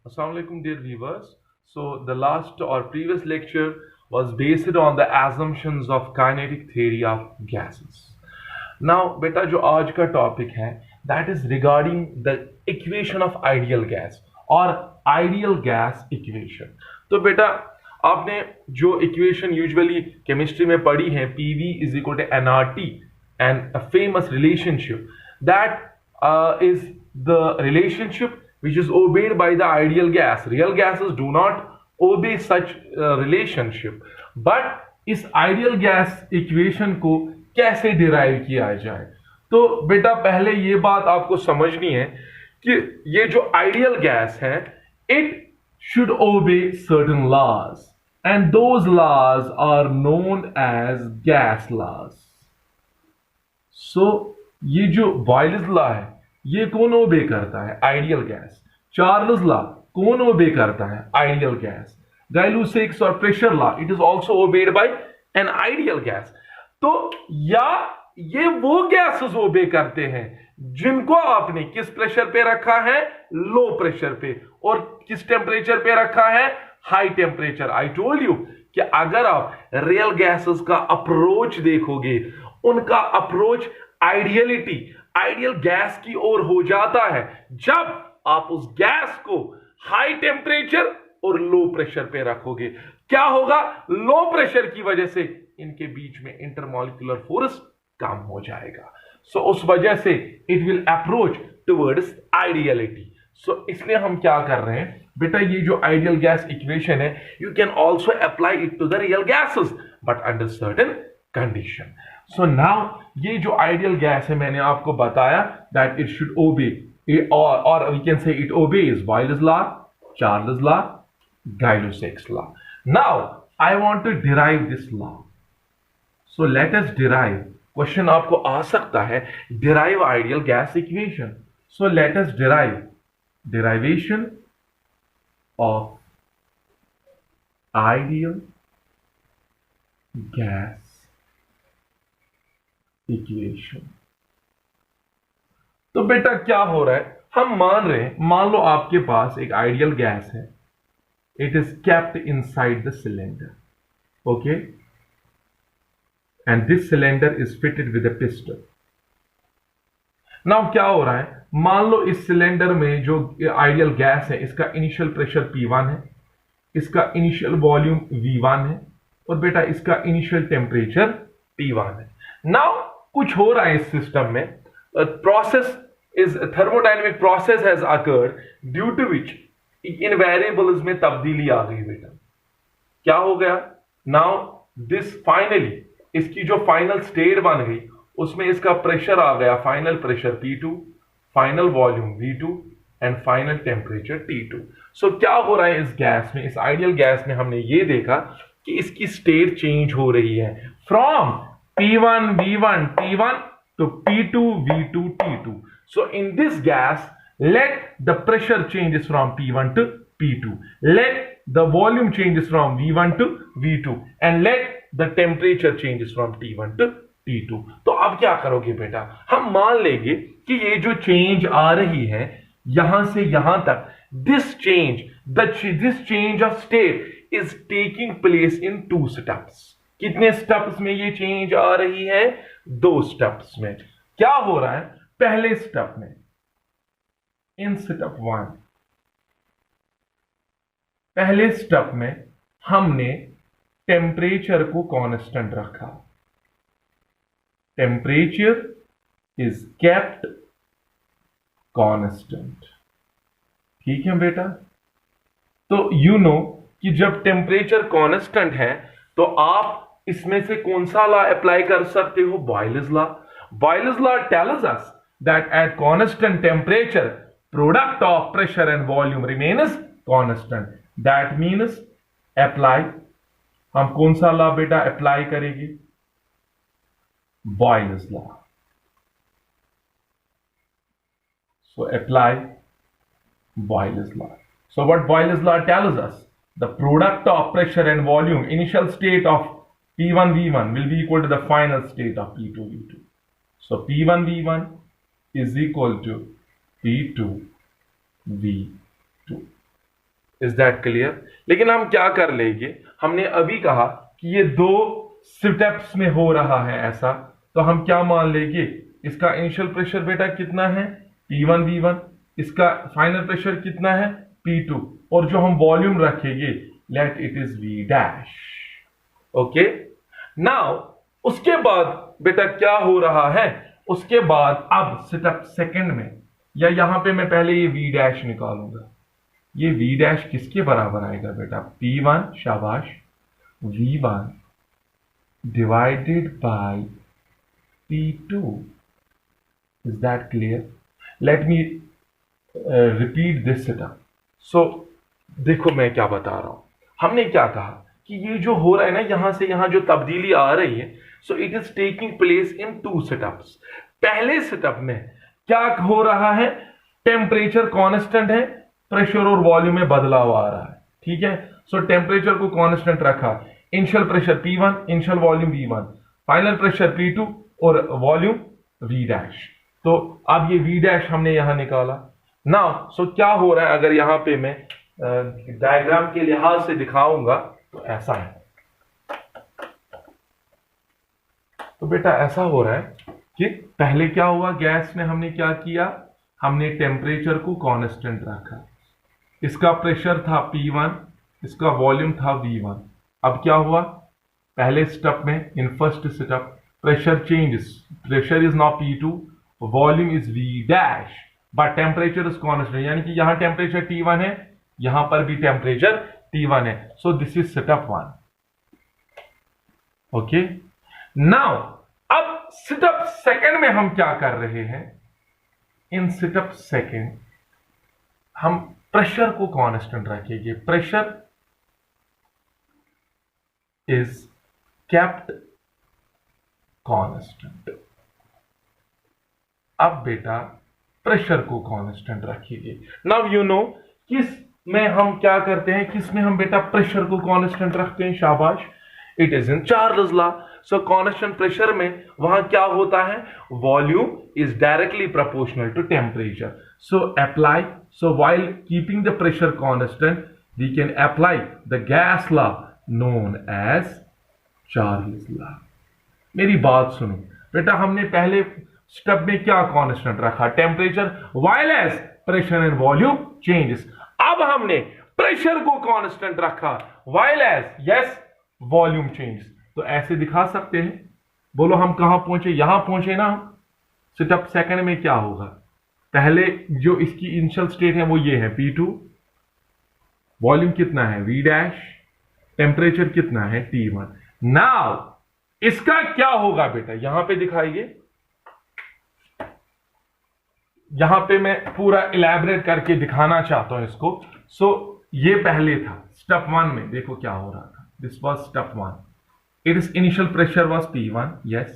Assalamu alaikum, dear viewers. So, the last or previous lecture was based on the assumptions of kinetic theory of gases. Now, beta, जो आज का topic है that is regarding the equation of ideal gas or ideal gas equation. तो बेटा आपने जो equation usually chemistry में पढ़ी है PV is equal to nRT and a famous relationship that is the relationship which is obeyed by the ideal gas. Real gases do not obey such relationship. But इस ideal gas equation को कैसे derive किया जाए? तो बेटा पहले ये बात आपको समझनी है कि ये जो आइडियल गैस है it should obey certain laws and those laws are known as gas laws. So ये जो बॉयल्स लॉ है ये कौन ओबे करता है? Ideal gas. चार्ल्स लॉ कौन ओबे करता है? Ideal gas. गाइलुसेक्स और pressure law it is also obeyed by an ideal gas. तो या ये वो गैसेस ओबे करते हैं जिनको आपने किस प्रेशर पे रखा है? लो प्रेशर पे. और किस टेम्परेचर पे रखा है? High temperature. I told you कि अगर आप रियल गैसेस का अप्रोच देखोगे उनका अप्रोच आइडियल गैस की ओर हो जाता है जब आप उस गैस को हाई टेम्परेचर और लो प्रेशर पे रखोगे. क्या होगा? लो प्रेशर की वजह से इनके बीच में इंटरमॉलिक्यूलर फोर्स कम हो जाएगा. सो उस वजह से it will approach towards ideality. So इसलिए हम क्या कर रहे हैं बेटा, ये जो आइडियल गैस इक्वेशन है you can also apply it to the real gases but under certain condition. So now ये जो आइडियल गैस है मैंने आपको बताया दैट इट शुड ओबे और we can say it obeys Boyle's law, Charles law, Gay Lussac's law. Now I want to derive this law. So let us derive. Question आपको आ सकता है derive ideal gas equation. So let us derive derivation of ideal gas equation. तो बेटा क्या हो रहा है? हम मान रहे हैं, मान लो आपके पास एक आइडियल गैस है. It is kept inside the cylinder. Okay, and this cylinder is fitted with a piston. Now क्या हो रहा है? मान लो इस सिलेंडर में जो आइडियल गैस है इसका इनिशियल प्रेशर P1 है, इसका इनिशियल वॉल्यूम V1 है और बेटा इसका इनिशियल टेम्परेचर T1 है. नाउ कुछ हो रहा है इस सिस्टम में. Process is thermodynamic process has occurred due to which in variables में तब्दीली आ गई. बेटा क्या हो गया? नाउ दिस फाइनली इसकी जो फाइनल स्टेट बन गई उसमें इसका प्रेशर आ गया final pressure P2, final volume V2 and final temperature T2. सो क्या हो रहा है इस गैस में? इस आइडियल गैस में हमने ये देखा कि इसकी स्टेट चेंज हो रही है from P1 V1 T1 to P2 V2 T2. So in this gas let the pressure changes from P1 to P2, let the volume changes from V1 to V2 and let the temperature changes from T1 to T2. तो अब क्या करोगे बेटा? हम मान लेंगे कि ये जो चेंज आ रही है यहां से यहां तक, this change of state is taking place in 2 steps. कितने स्टेप्स में ये चेंज आ रही है? 2 स्टेप्स में. क्या हो रहा है? पहले स्टेप में, इन स्टेप 1, पहले स्टेप में हमने टेम्परेचर को कांस्टेंट रखा. Temperature is kept constant. ठीक है बेटा? तो यू नो कि जब टेम्परेचर कांस्टेंट है तो आप इसमें से कौन सा लॉ अप्लाई कर सकते हो? Boyle's law. Boyle's law tells us that at constant temperature product of pressure and volume remains constant. That means apply. हम कौन सा लॉ बेटा अप्लाई करेंगे? Boyle's law. So apply Boyle's law. So what Boyle's law tells us? The product of pressure and volume, initial state of P1 V1 will be equal to the final state of P2 V2. So P1 V1 is equal to P2 V2. Is that clear? लेकिन हम क्या कर लेंगे, हमने अभी कहा कि ये दो स्टेप्स में हो रहा है ऐसा, तो हम क्या मान लेंगे, इसका इनिशियल प्रेशर बेटा कितना है P1 V1, इसका फाइनल प्रेशर कितना है P2, और जो हम वॉल्यूम रखेंगे let it is V dash. Okay, now उसके बाद बेटा क्या हो रहा है, उसके बाद अब स्टेप सेकंड में, या यहां पे मैं पहले ये V डैश निकालूंगा, ये V डैश किसके बराबर आएगा बेटा, P1 शाबाश V1 divided by P2। Is that clear? Let me repeat this setup. So देखो मैं क्या बता रहा हूं, हमने क्या कहा कि ये जो हो रहा है ना, यहां से यहां जो तब्दीली आ रही है, so it is taking place in two setups. पहले सेटअप में क्या हो रहा है, टेम्परेचर कांस्टेंट है, प्रेशर और वॉल्यूम में बदलाव आ रहा है, ठीक है। सो टेम्परेचर को कांस्टेंट रखा, initial pressure P1, initial volume V1, final pressure P2 और वॉल्यूम V डैश। तो अब ये V डैश हमने यहां निकाला। नाउ सो क्या हो रहा है, अगर यहां पे मैं डायग्राम के लिहाज से दिखाऊंगा तो ऐसा है। तो बेटा ऐसा हो रहा है कि पहले क्या हुआ, गैस में हमने क्या किया, हमने टेम्परेचर को कांस्टेंट रखा, इसका प्रेशर था P1, इसका वॉल्यूम था V1। अब क्या हुआ, पहले स्टेप में in first step pressure changes, pressure is now P2, volume is V dash, but temperature is constant, यानी कि यहां टेम्परेचर T1 है, यहां पर भी टेम्परेचर T1 है। So this is setup 1। Okay, now अब सेटअप सेकंड में हम क्या कर रहे हैं, इन सेटअप सेकंड हम प्रेशर को कांस्टेंट रखेंगे, प्रेशर इज केप्ट कांस्टेंट। अब बेटा प्रेशर को कांस्टेंट रखिए। नाउ यू नो किस में हम क्या करते हैं, किस में हम बेटा प्रेशर को कांस्टेंट रखते हैं, शाबाश, it is in Charles law. So constant pressure में वहां क्या होता है, volume is directly proportional to temperature. So apply, so while keeping the pressure constant we can apply the gas law known as Charles law. मेरी बात सुनो बेटा, हमने पहले स्टेप में क्या कांस्टेंट रखा, temperature, while as pressure and volume changes. अब हमने प्रेशर को कांस्टेंट रखा, while as yes volume changes. तो ऐसे दिखा सकते हैं, बोलो हम कहां पहुंचे, यहां पहुंचे ना। स्टेप सेकंड में क्या होगा, पहले जो इसकी इनिशियल स्टेट है वो ये है P2, वॉल्यूम कितना है V डैश, टेम्परेचर कितना है T1। नाउ इसका क्या होगा बेटा, यहां पे दिखाइए, यहां पे मैं पूरा इलैबोरेट करके दिखाना चाहता हूं इसको। सो ये पहले था स्टेप 1 में, देखो क्या हो रहा था, this was step 1, its initial pressure was P1, yes.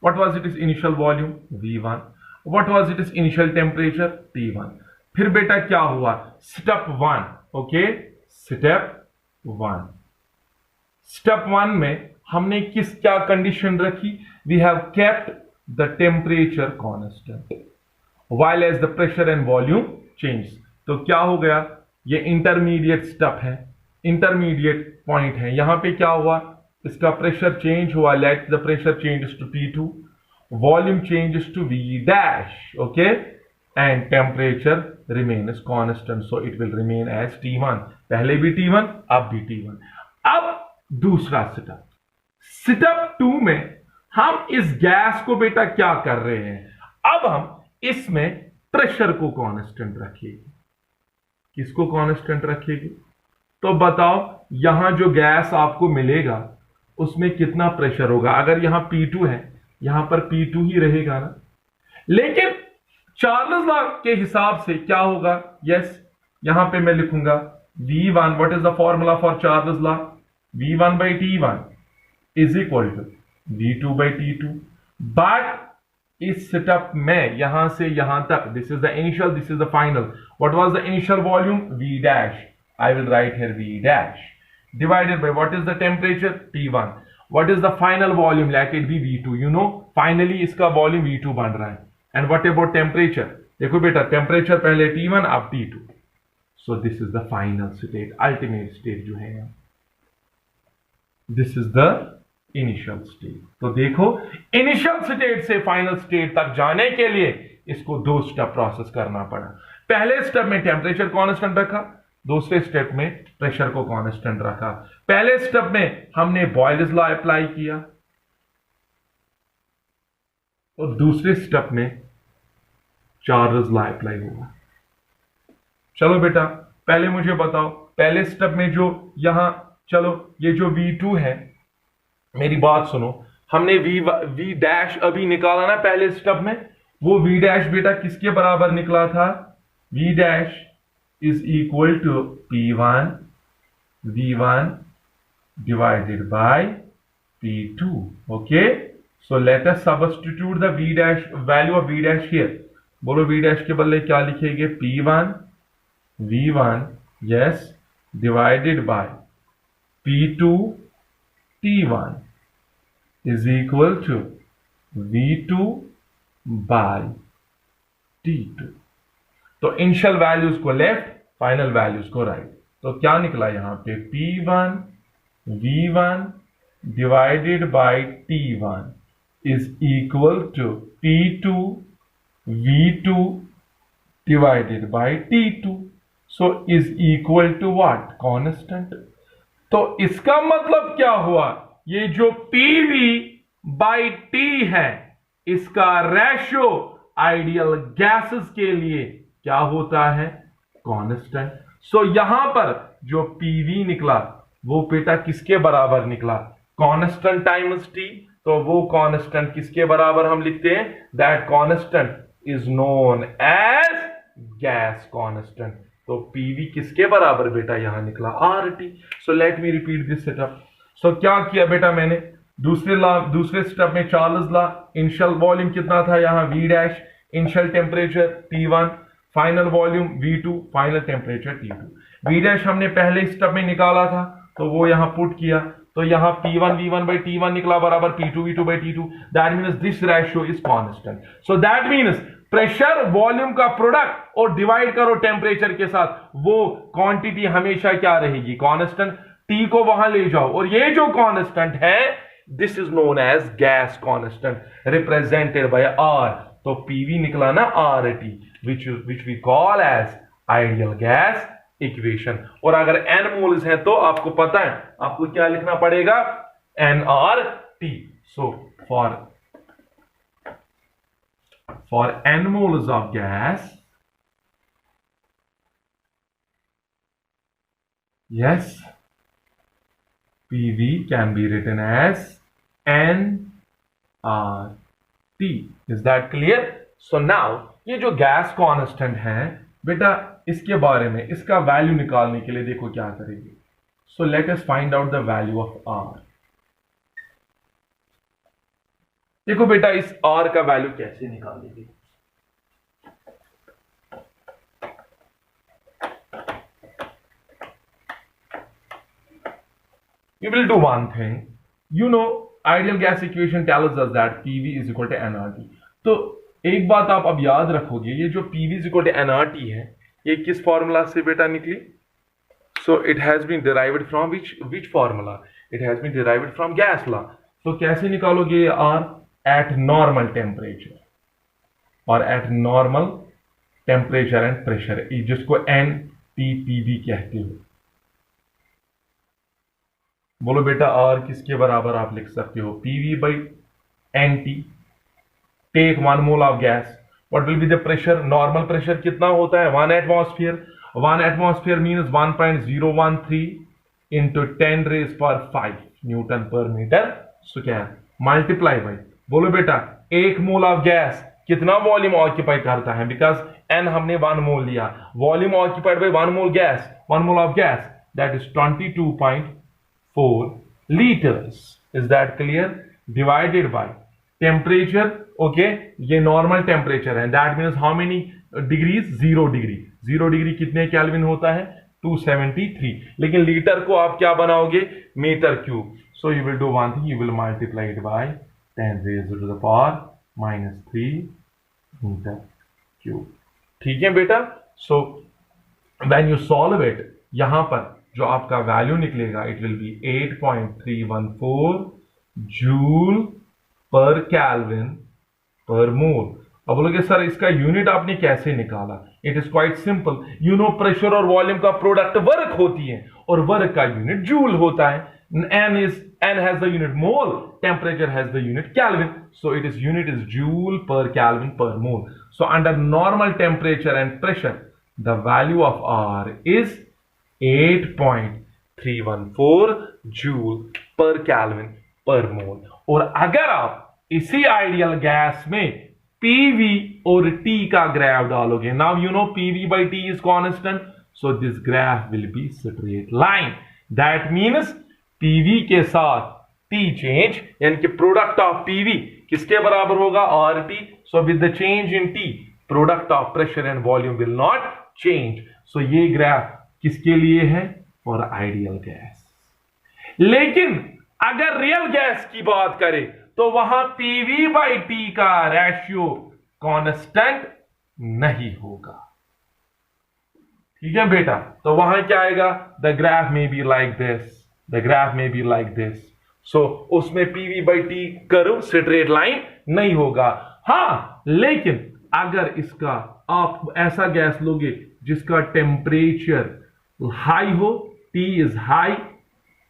What was its initial volume? V1. What was its initial temperature? T1. फिर बेटा क्या हुआ, स्टेप 1, ओके, स्टेप 1, स्टेप 1 में हमने किस क्या कंडीशन रखी, we have kept the temperature constant while as the pressure and volume change। तो क्या हो गया, ये इंटरमीडिएट स्टेप है, इंटरमीडिएट पॉइंट है। यहां पे क्या हुआ, इसका प्रेशर चेंज हुआ, let the pressure changes to P2, volume changes to V dash, okay, and temperature remains constant, so it will remain as T1। पहले भी T1, अब भी T1। अब दूसरा सेटअप, सेटअप 2 में हम इस गैस को बेटा क्या कर रहे हैं, अब हम इसमें प्रेशर को कांस्टेंट रखिएगा। किसको कांस्टेंट रखिएगा, तो बताओ यहां जो गैस आपको मिलेगा उसमें कितना प्रेशर होगा। अगर यहां P2 है, यहां पर P2 ही रहेगा ना, लेकिन चार्ल्स लॉ के हिसाब से क्या होगा, यस, यहां पे मैं लिखूंगा V1, what is the formula for Charles law, V1 by T1 is equal to V2 by T2। But इस सेटअप में यहां से यहां तक, this is the initial, this is the final, what was the initial volume V dash, I will write here V dash divided by what is the temperature T1, what is the final volume, let it be V2, you know finally इसका volume V2 बन रहा है। and what about temperature, देखो बेटा temperature पहले T1 अब T2, so this is the final state, ultimate state जो है, this is the initial state. तो देखो, इनिशियल स्टेट से फाइनल स्टेट तक जाने के लिए इसको 2 स्टेप प्रोसेस करना पड़ा। पहले स्टेप में टेम्परेचर कांस्टेंट रखा, दूसरे स्टेप में प्रेशर को कांस्टेंट रखा। पहले स्टेप में हमने बॉयल्स लॉ अप्लाई किया और दूसरे स्टेप में चार्ल्स लॉ अप्लाई हुआ। चलो बेटा, पहले मुझे बताओ, पहले स्टेप में जो यहां, चलो ये जो V2 है, मेरी बात सुनो, हमने V डैश अभी निकाला ना पहले स्टेप में, वो V डैश बेटा किसके बराबर निकला था? V dash is equal to P1 V1 divided by P2. Okay, so let us substitute the V dash, value of V dash here. बोलो V dash के बदले क्या लिखेंगे? P1 V1, yes, divided by P2 T1 is equal to V2 by T2. तो initial values को left, final values को right. तो क्या निकला यहां पे? P1 V1 divided by T1 is equal to P2 V2 divided by T2, so is equal to what? Constant. तो इसका मतलब क्या हुआ? ये जो PV बाय T है, इसका रेशियो आइडियल गैसेस के लिए क्या होता है? कांस्टेंट। सो यहां पर जो PV निकला वो बेटा किसके बराबर निकला? Constant times T। तो वो कांस्टेंट किसके बराबर हम लिखते हैं? That constant is known as gas constant. तो PV किसके बराबर बेटा यहां निकला? RT। So let me repeat this setup. So क्या किया बेटा मैंने? दूसरे स्टेप में चार्ल्स लॉ, इनिशियल वॉल्यूम कितना था यहां? V dash, initial temperature T1, final volume V2, final temperature T2। V dash हमने पहले स्टेप में निकाला था, तो वो यहां पुट किया, तो यहां P1 V1 by T1 निकला बराबर P2 V2 by T2। That means this ratio is constant. So that means pressure volume का प्रोडक्ट और डिवाइड करो टेम्परेचर के साथ, वो क्वांटिटी हमेशा क्या रहेगी? कांस्टेंट। T को वहां ले जाओ, और ये जो कांस्टेंट है, this is known as gas constant, represented by R। तो PV निकला ना RT, which we call as ideal gas equation। और अगर n मोल्स हैं तो आपको पता है आपको क्या लिखना पड़ेगा? nRT। so for n moles of gas, yes, PV can be written as nRT। is that clear? so now ये जो गैस कांस्टेंट है बेटा, इसके बारे में, इसका वैल्यू निकालने के लिए देखो क्या करेंगे। सो let us find out the value of R। देखो बेटा, इस R का वैल्यू कैसे निकालेंगे? You will do one thing. You know, ideal gas equation tells us that PV is equal to nRT. तो एक बात आप अब याद रखोगे, ये जो PV is equal to nRT है, ये किस फॉर्मूला से बेटा निकली? So it has been derived from which formula? It has been derived from gas law. तो कैसे निकालोगे ये R? एट नॉर्मल टेम्परेचर, और at normal temperature and pressure, जिसको NTPV कहते हो। बोलो बेटा, R किसके बराबर आप लिख सकते हो? PV by NT। Take 1 mole of gas, what will be the pressure? Normal pressure कितना होता है? 1 atmosphere. 1 atmosphere means 1.013 into 10 raise power 5 Newton पर मीटर स्क्वायर, मल्टीप्लाई बाई, बोलो बेटा, 1 मोल ऑफ गैस कितना वॉल्यूम ऑक्यूपाई करता है? बिकॉज n हमने 1 मोल लिया, volume occupied by 1 mole gas, 1 mole of gas, that is 22.4 litres. Is that clear? Divided by temperature. Okay, ये नॉर्मल टेम्परेचर है, that means how many degrees? 0 degree. 0 degree कितने kelvin होता है? 273। लेकिन लीटर को आप क्या बनाओगे? Metre cube. So you will do one thing, you will multiply it by 10 raised to the power -3 metre cube. ठीक है बेटा? So when you solve it, यहां पर जो आपका वैल्यू निकलेगा it will be 8.314 joule per kelvin per mole. अब बोलोगे सर इसका यूनिट आपने कैसे निकाला? It is quite simple. You know pressure और वॉल्यूम का प्रोडक्ट वर्क होती है और वर्क का यूनिट जूल होता है। N has the unit mole, temperature has the unit Kelvin, so its unit is joule per Kelvin per mole. So under normal temperature and pressure, the value of R is 8.314 joule per Kelvin per mole. और अगर आप इसी ideal gas में PV और T का graph डालोगे, now you know PV by T is constant, so this graph will be straight line. That means PV के साथ T चेंज, यानी कि प्रोडक्ट ऑफ PV किसके बराबर होगा? RT. So with the change in T, product of pressure and volume will not change. So ये graph किसके लिए है? For ideal gas. लेकिन अगर रियल गैस की बात करें तो वहां PV बाई T का रेशियो कांस्टेंट नहीं होगा. ठीक है बेटा, तो वहां क्या आएगा? द ग्राफ में be like this, the graph में बी लाइक दिस. सो उसमें PV by T curve straight line नहीं होगा. हाँ, लेकिन अगर इसका आप ऐसा गैस लोगे जिसका टेम्परेचर हाई हो, T is high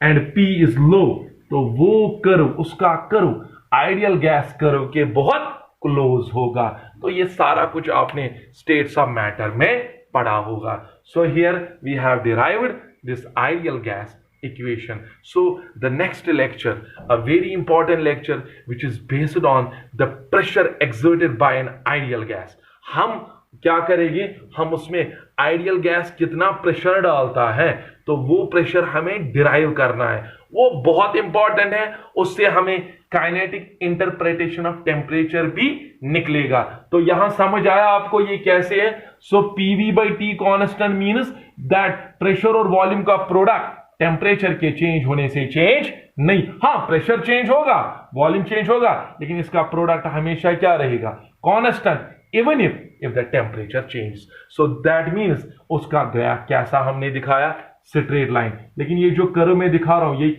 and P is low, तो वो कर्व, उसका कर्व आइडियल गैस कर्व के बहुत क्लोज होगा. तो ये सारा कुछ आपने स्टेट्स ऑफ मैटर में पढ़ा होगा. So here we have derived this ideal gas equation. So the next lecture, a very important lecture which is based on the pressure exerted by an ideal gas. हम क्या करेंगे? हम उसमें ideal gas कितना pressure डालता है तो वो प्रेशर हमें डिराइव करना है. वो बहुत इंपॉर्टेंट है. उससे हमें काइनेटिक इंटरप्रिटेशन ऑफ टेम्परेचर भी निकलेगा. तो यहां समझ आया आपको ये कैसे है? सो PV by T constant means that pressure और वॉल्यूम का प्रोडक्ट टेम्परेचर के चेंज होने से चेंज नहीं. हाँ, प्रेशर चेंज होगा, वॉल्यूम चेंज होगा, लेकिन इसका प्रोडक्ट हमेशा क्या रहेगा? Constant, even if the temperature change. So that means उसका ग्राफ कैसा हमने दिखाया? Straight line. लेकिन ये जो कर्व में दिखा रहा हूं ये